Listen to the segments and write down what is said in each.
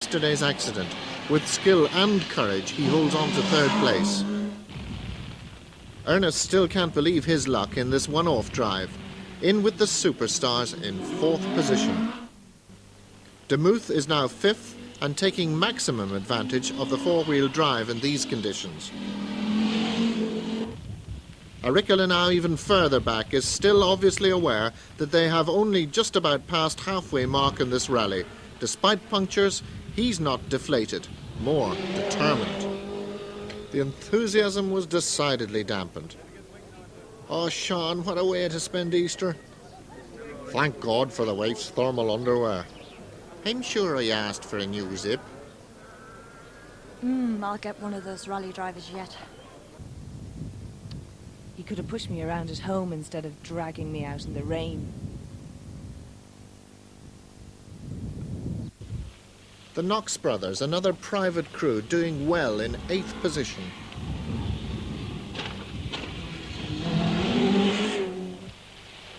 yesterday's accident. With skill and courage, he holds on to third place. Ernest still can't believe his luck in this one-off drive. In with the superstars in fourth position. Demuth is now fifth and taking maximum advantage of the four-wheel drive in these conditions. Auricola, now even further back, is still obviously aware that they have only just about passed halfway mark in this rally. Despite punctures, he's not deflated, more determined. The enthusiasm was decidedly dampened. Oh, Sean, what a way to spend Easter. Thank God for the wife's thermal underwear. I'm sure I asked for a new zip. I'll get one of those rally drivers yet. He could have pushed me around at home instead of dragging me out in the rain. The Knox brothers, another private crew, doing well in 8th position.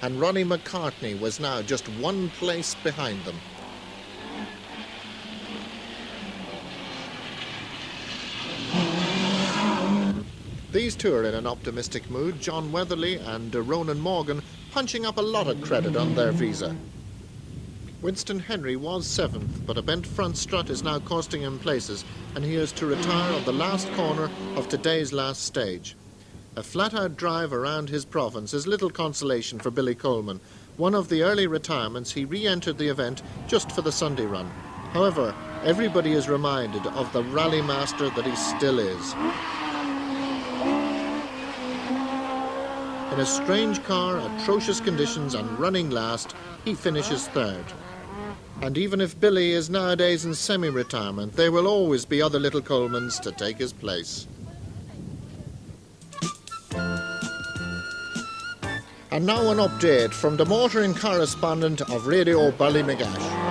And Ronnie McCartney was now just one place behind them. These two are in an optimistic mood, John Weatherly and Ronan Morgan punching up a lot of credit on their visa. Winston Henry was 7th, but a bent front strut is now costing him places, and he is to retire on the last corner of today's last stage. A flat-out drive around his province is little consolation for Billy Coleman. One of the early retirements, he re-entered the event just for the Sunday run. However, everybody is reminded of the rally master that he still is. In a strange car, atrocious conditions and running last, he finishes third. And even if Billy is nowadays in semi-retirement, there will always be other little Colemans to take his place. And now an update from the motoring correspondent of Radio Ballymegash.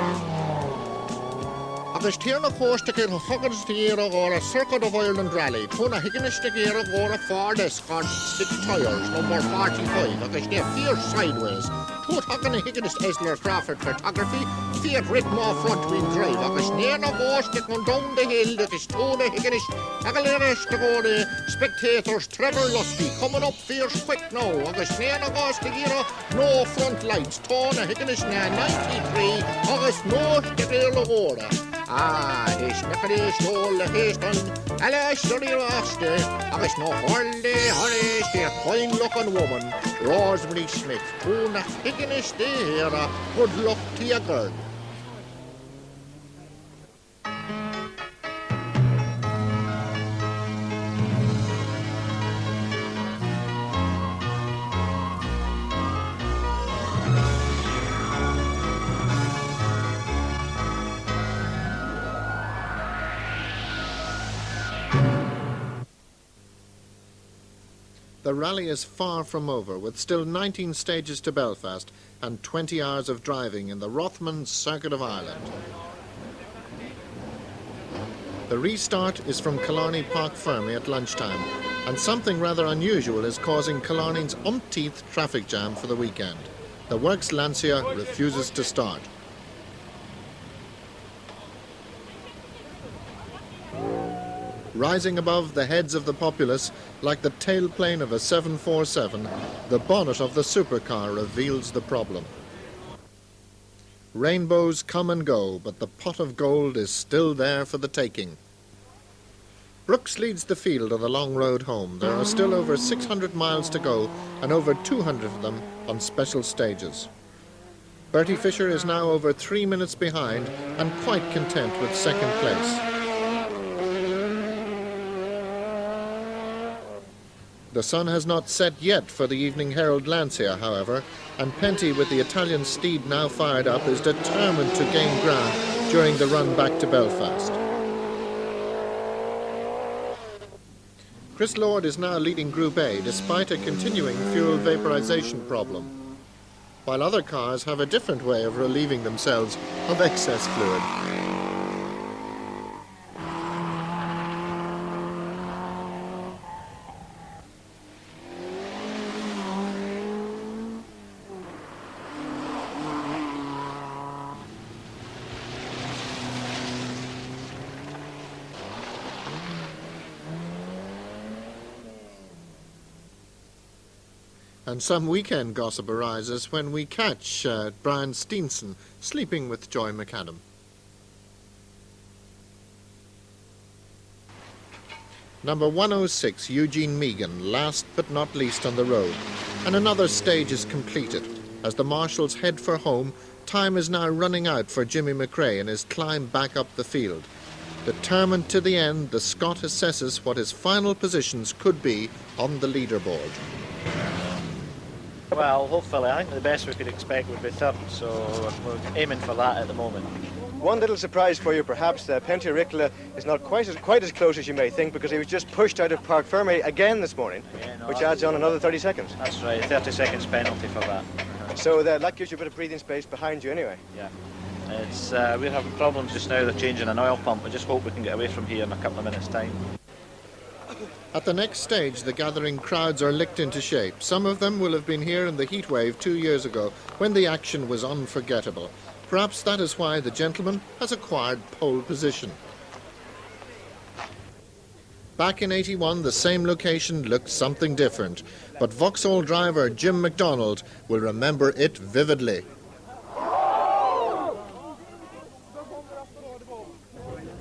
Agus tír na cóiste céir thugann tíar a Circuit of Ireland Rally, Tuna Higgins de Gera Gora Fardes got 6 tires, number 45, agus they fear sideways. Two Huggin Higgins Esler Crawford photography, fear Ritmore front wheel drive, agus near na cóiste going down the hill, agus Tuna Higgins, Agaleris to go the spectators, Trevor Lusty, coming up fierce quick now, agus near na cóiste Gera, no front lights, Tuna Higgins na 93, agus no de Gera Gora. Is Nicholas all the Hayston, Alice Raste, agus no Hurley, the fine looking woman, Rosemary Smith, Tuna Higgins there, good luck to you, girl. The rally is far from over, with still 19 stages to Belfast and 20 hours of driving in the Rothman Circuit of Ireland. The restart is from Killarney Park Fermy at lunchtime, and something rather unusual is causing Killarney's umpteenth traffic jam for the weekend. The Works Lancia refuses to start. Rising above the heads of the populace, like the tailplane of a 747, the bonnet of the supercar reveals the problem. Rainbows come and go, but the pot of gold is still there for the taking. Brooks leads the field on the long road home. There are still over 600 miles to go, and over 200 of them on special stages. Bertie Fisher is now over 3 minutes behind and quite content with second place. The sun has not set yet for the Evening Herald Lancia, however, and Penty, with the Italian steed now fired up, is determined to gain ground during the run back to Belfast. Chris Lord is now leading Group A despite a continuing fuel vaporization problem, while other cars have a different way of relieving themselves of excess fluid. And some weekend gossip arises when we catch Brian Steenson sleeping with Joy McAdam. Number 106, Eugene Megan, last but not least on the road. And another stage is completed. As the marshals head for home, time is now running out for Jimmy McRae in his climb back up the field. Determined to the end, the Scot assesses what his final positions could be on the leaderboard. Well, hopefully, I think the best we could expect would be third, so we're aiming for that at the moment. One little surprise for you, perhaps. Penty Ricola is not quite as close as you may think, because he was just pushed out of Parc Fermé again this morning, which adds on another 30 seconds. That's right, 30 seconds penalty for that. So that gives you a bit of breathing space behind you anyway. Yeah. It's we're having problems just now. They're changing an oil pump. I just hope we can get away from here in a couple of minutes' time. At the next stage, the gathering crowds are licked into shape. Some of them will have been here in the heatwave 2 years ago, when the action was unforgettable. Perhaps that is why the gentleman has acquired pole position. Back in '81, the same location looked something different, but Vauxhall driver Jim MacDonald will remember it vividly.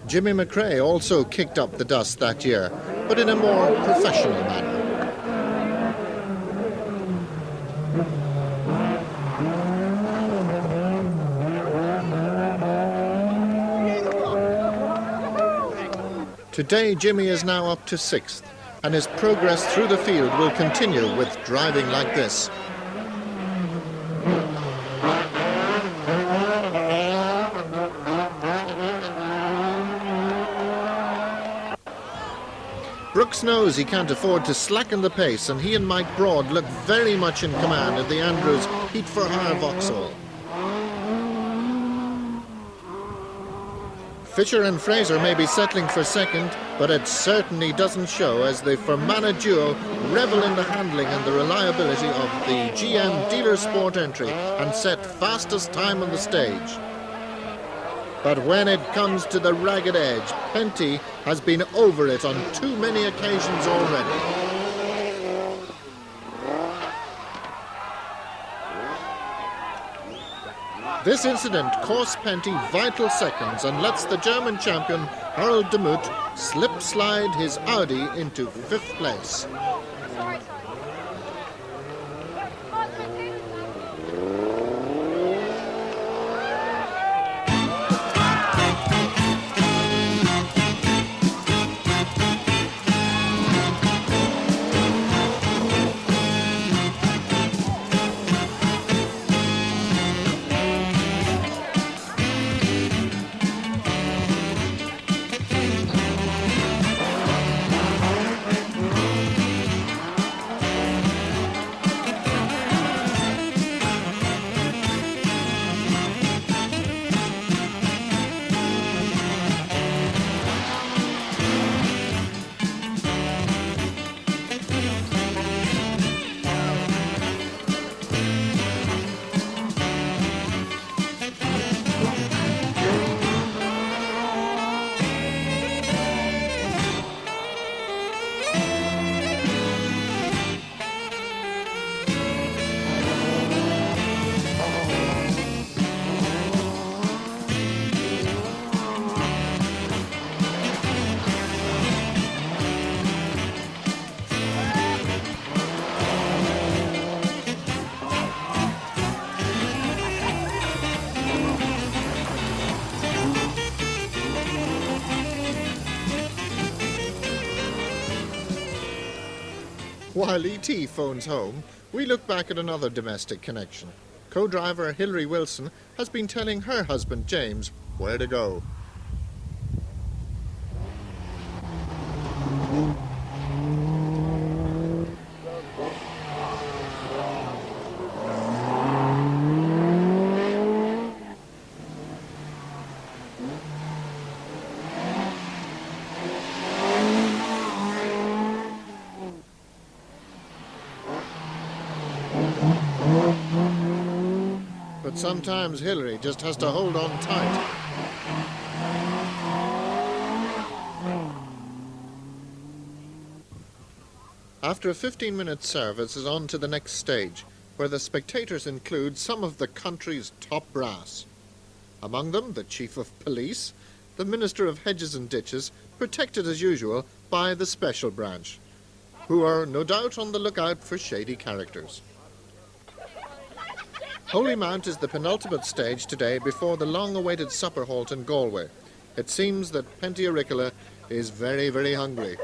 Jimmy McRae also kicked up the dust that year, but in a more professional manner. Today, Jimmy is now up to 6th, and his progress through the field will continue with driving like this. Brooks knows he can't afford to slacken the pace, and he and Mike Broad look very much in command at the Andrews Heat for Hire Vauxhall. Fisher and Fraser may be settling for second, but it certainly doesn't show, as the Fermanagh duo revel in the handling and the reliability of the GM Dealer Sport entry and set fastest time on the stage. But when it comes to the ragged edge, Penty has been over it on too many occasions already. This incident cost Penty vital seconds and lets the German champion Harold Demuth slip-slide his Audi into 5th place. While E.T. phones home, we look back at another domestic connection. Co-driver Hilary Wilson has been telling her husband James where to go. But sometimes Hilary just has to hold on tight. After a 15-minute service is on to the next stage, where the spectators include some of the country's top brass. Among them, the Chief of Police, the Minister of Hedges and Ditches, protected as usual by the Special Branch, who are no doubt on the lookout for shady characters. Holy Mount is the penultimate stage today before the long-awaited supper halt in Galway. It seems that Penty Auricola is very, very hungry.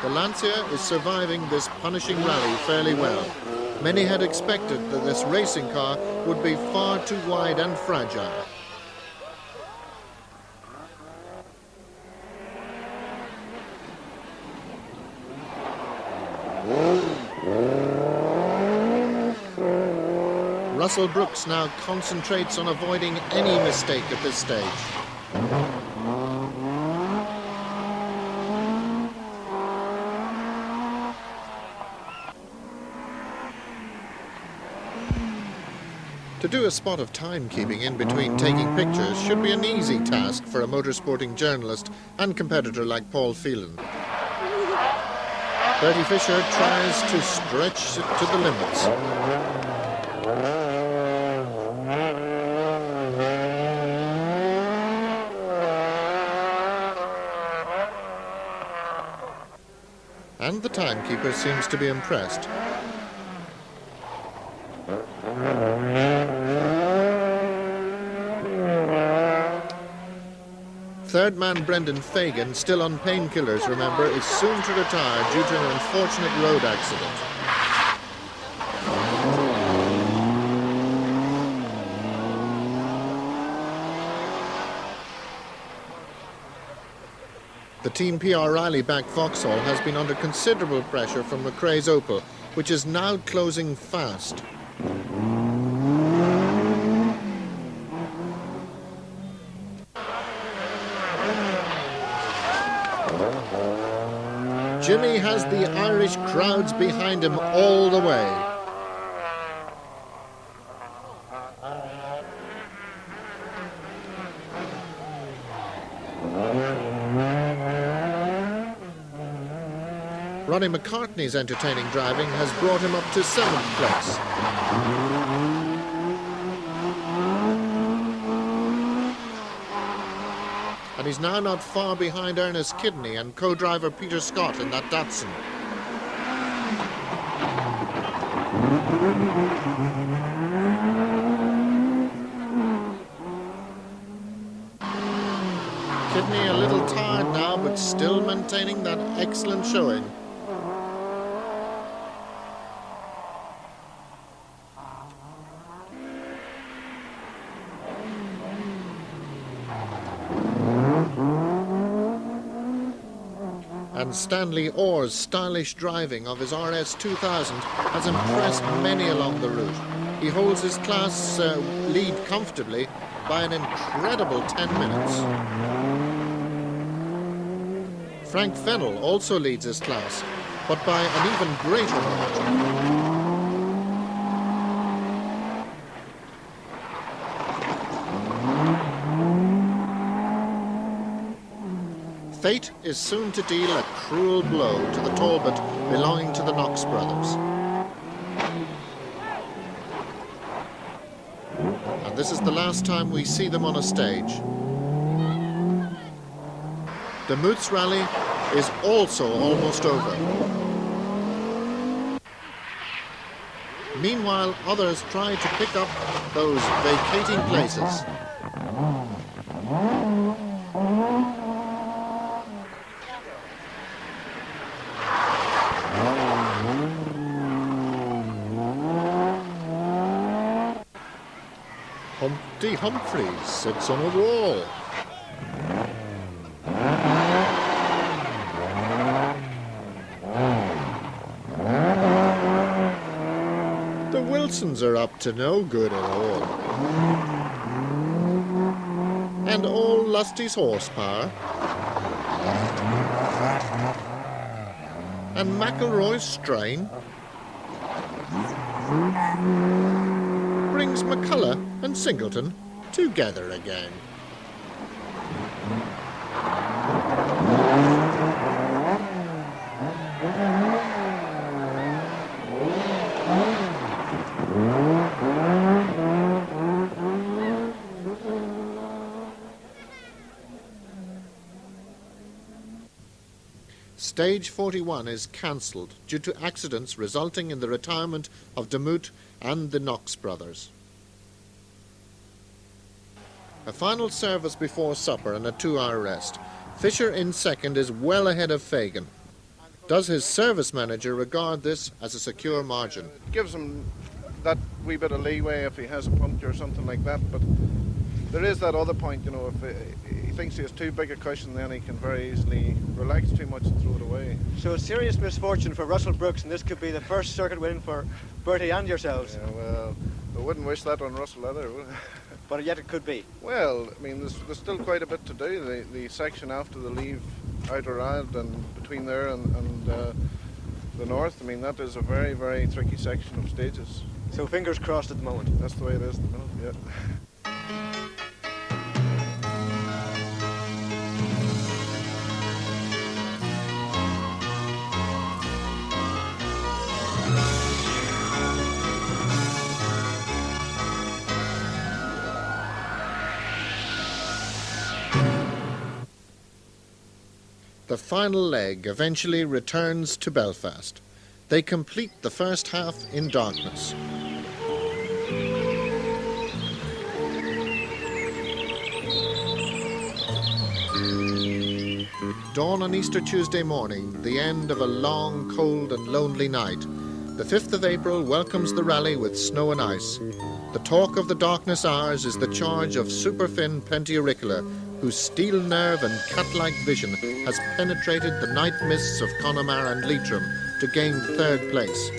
The Lancia is surviving this punishing rally fairly well. Many had expected that this racing car would be far too wide and fragile. Russell Brooks now concentrates on avoiding any mistake at this stage. To do a spot of timekeeping in between taking pictures should be an easy task for a motorsporting journalist and competitor like Paul Phelan. Bertie Fisher tries to stretch it to the limits. And the timekeeper seems to be impressed. Third man Brendan Fagan, still on painkillers, remember, is soon to retire due to an unfortunate road accident. The Team PR Riley-backed Vauxhall has been under considerable pressure from McRae's Opel, which is now closing fast. Jimmy has the Irish crowds behind him all the way. Ronnie McCartney's entertaining driving has brought him up to 7th place. And he's now not far behind Ernest Kidney and co-driver Peter Scott in that Datsun. Kidney a little tired now, but still maintaining that excellent showing. And Stanley Orr's stylish driving of his RS 2000 has impressed many along the route. He holds his class lead comfortably by an incredible 10 minutes. Frank Fennell also leads his class, but by an even greater margin. Fate is soon to deal a cruel blow to the Talbot belonging to the Knox brothers. And this is the last time we see them on a stage. The Moots rally is also almost over. Meanwhile, others try to pick up those vacating places. Humpty Humphreys sits on a wall. The Wilsons are up to no good at all. And all Lusty's horsepower and McElroy's strain brings McCullough and Singleton together again. Stage 41 is cancelled due to accidents resulting in the retirement of Demuth and the Knox brothers. A final service before supper and a 2-hour rest. Fisher in second is well ahead of Fagan. Does his service manager regard this as a secure margin? It gives him that wee bit of leeway if he has a puncture or something like that, but there is that other point, you know, if he thinks he has too big a cushion, then he can very easily relax too much and throw it away. So serious misfortune for Russell Brooks, and this could be the first circuit win for Bertie and yourselves. Yeah, well, I wouldn't wish that on Russell either, would I? But yet it could be. Well, I mean, there's still quite a bit to do. The section after the Leave outer rad and between there and the north, I mean, that is a very, very tricky section of stages. So fingers crossed at the moment. That's the way it is at the minute, yeah. The final leg eventually returns to Belfast. They complete the first half in darkness. Dawn on Easter Tuesday morning, the end of a long, cold and lonely night. The 5th of April welcomes the rally with snow and ice. The talk of the darkness hours is the charge of Superfin Plenty Auricula, whose steel nerve and cat-like vision has penetrated the night mists of Connemara and Leitrim to gain 3rd place.